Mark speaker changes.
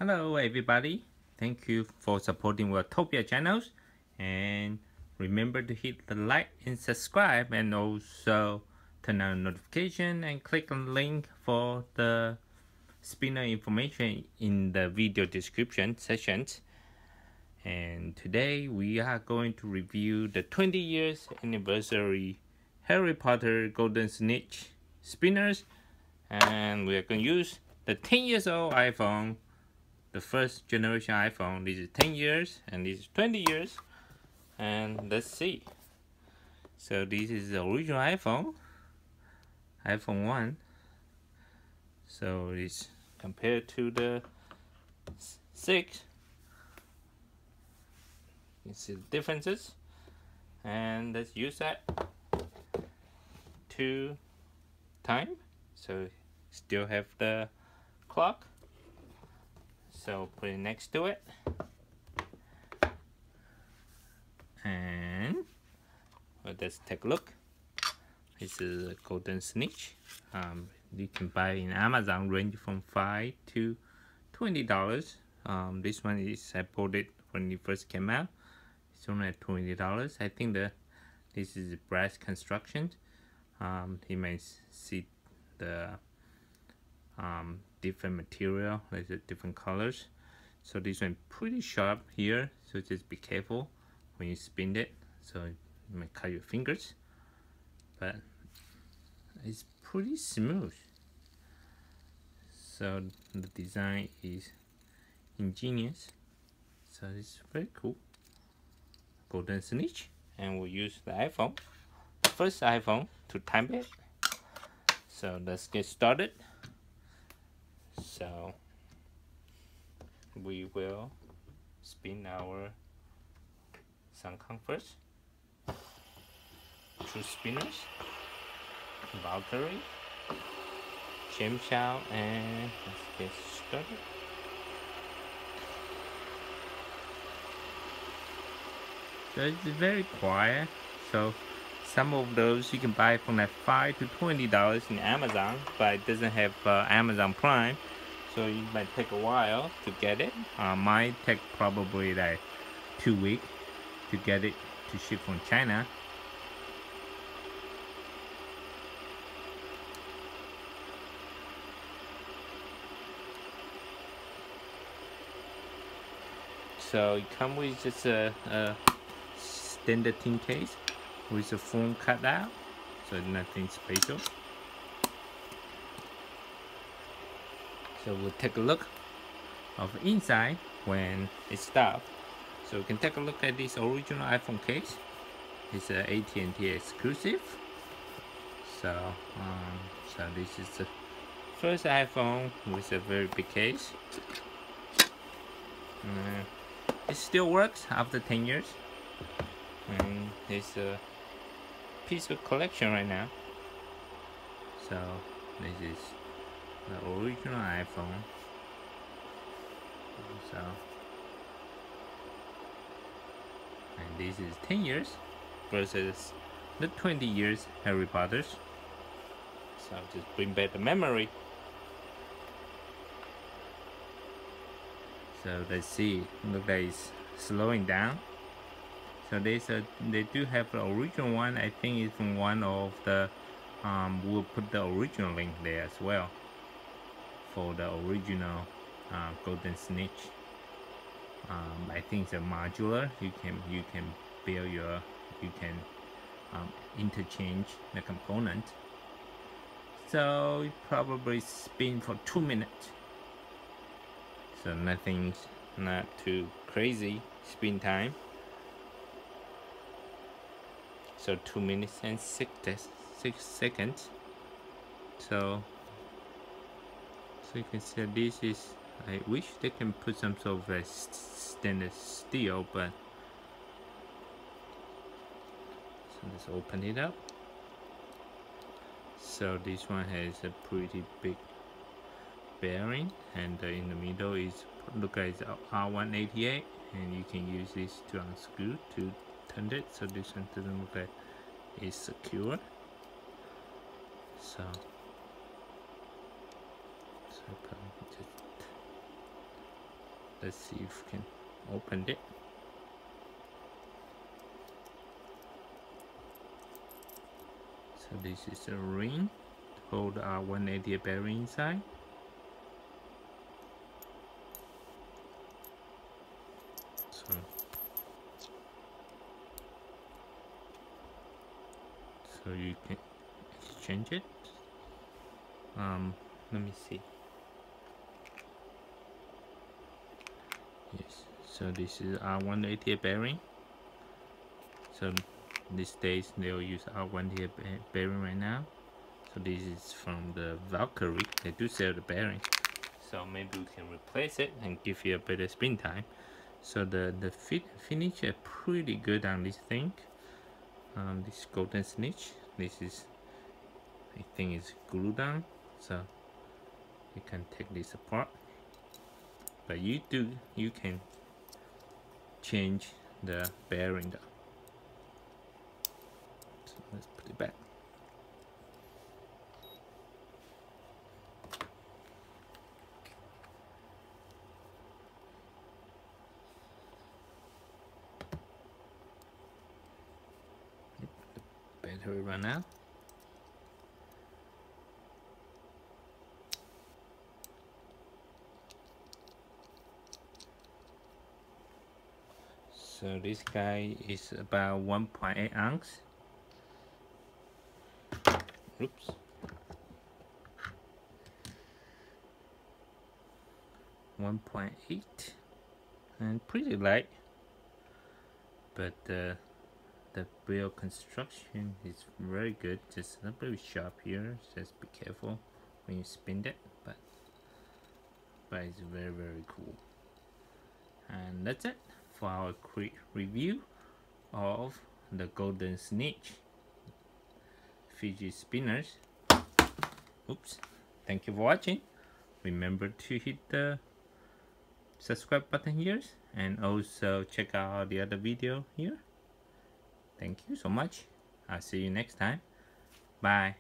Speaker 1: Hello everybody, thank you for supporting Worldtopia channels, and remember to hit the like and subscribe, and also turn on notification and click on the link for the spinner information in the video description sections. And today we are going to review the 20 years anniversary Harry Potter Golden Snitch spinners, and we are going to use the 10 years old iPhone, the first generation iPhone. This is 10 years and this is 20 years, and let's see. So this is the original iPhone 1. So it's compared to the 6. You see the differences, and let's use that to time. So still have the clock, so put it next to it, and let's take a look. This is a Golden Snitch. You can buy in Amazon, range from $5 to $20. This one is, I bought it when it first came out. It's only at $20. I think this is brass construction. You may see the different material, like the different colors. So this one pretty sharp here, so just be careful when you spin it, so you may cut your fingers, but it's pretty smooth. So the design is ingenious, so it's very cool. Golden Snitch, and we'll use the iPhone, the first iPhone, to time it. So let's get started. So we will spin our Sunkong first. 2 spinners, Valkyrie, Samshao, and let's get started. So it's very quiet. So some of those you can buy from like $5 to $20 in Amazon, but it doesn't have Amazon Prime, so it might take a while to get it. Might take probably like 2 weeks to get it to ship from China. So it comes with just a standard tin case with a foam cut out, so nothing special. So we'll take a look of inside when it's stopped. So we can take a look at this original iPhone case. It's an AT&T exclusive. So this is the first iPhone with a very big case. It still works after 10 years. And it's a piece of collection right now. So this is the original iPhone. So, and this is 10 years versus the 20 years Harry Potter's. So just bring back the memory. So let's see, look like it's slowing down. So they do have the original one. I think it's from one of the, we'll put the original link there as well for the original Golden Snitch. I think it's a modular. You can build your, you can interchange the component. So it probably spin for 2 minutes. So nothing's not too crazy spin time. So 2 minutes and 6 seconds. So you can see this is, I wish they can put some sort of a stainless steel, but so let's open it up. So this one has a pretty big bearing, and in the middle is, look like it's R188, and you can use this to unscrew to turn it, so this one doesn't look like it's secure. So probably just Let's see if we can open it. So this is a ring to hold our 180 battery inside. So you can exchange it. Let me see. Yes, so this is our 180 bearing. So these days they'll use our 180 bearing right now. So this is from the Valkyrie. They do sell the bearing, so maybe we can replace it and give you a better spin time. So the finish is pretty good on this thing. This Golden Snitch, this is, I think it's glue down, so you can take this apart, but you can change the bearing though. So let's put it back. The battery run out. So this guy is about 1.8 ounce. Oops. 1.8 and pretty light, but the wheel construction is very good. Just a little bit sharp here. Just be careful when you spin it, but it's very cool. And that's it for our quick review of the Golden Snitch Fidget spinners. Oops. Thank you for watching. Remember to hit the subscribe button here and also check out the other video here. Thank you so much. I'll see you next time. Bye.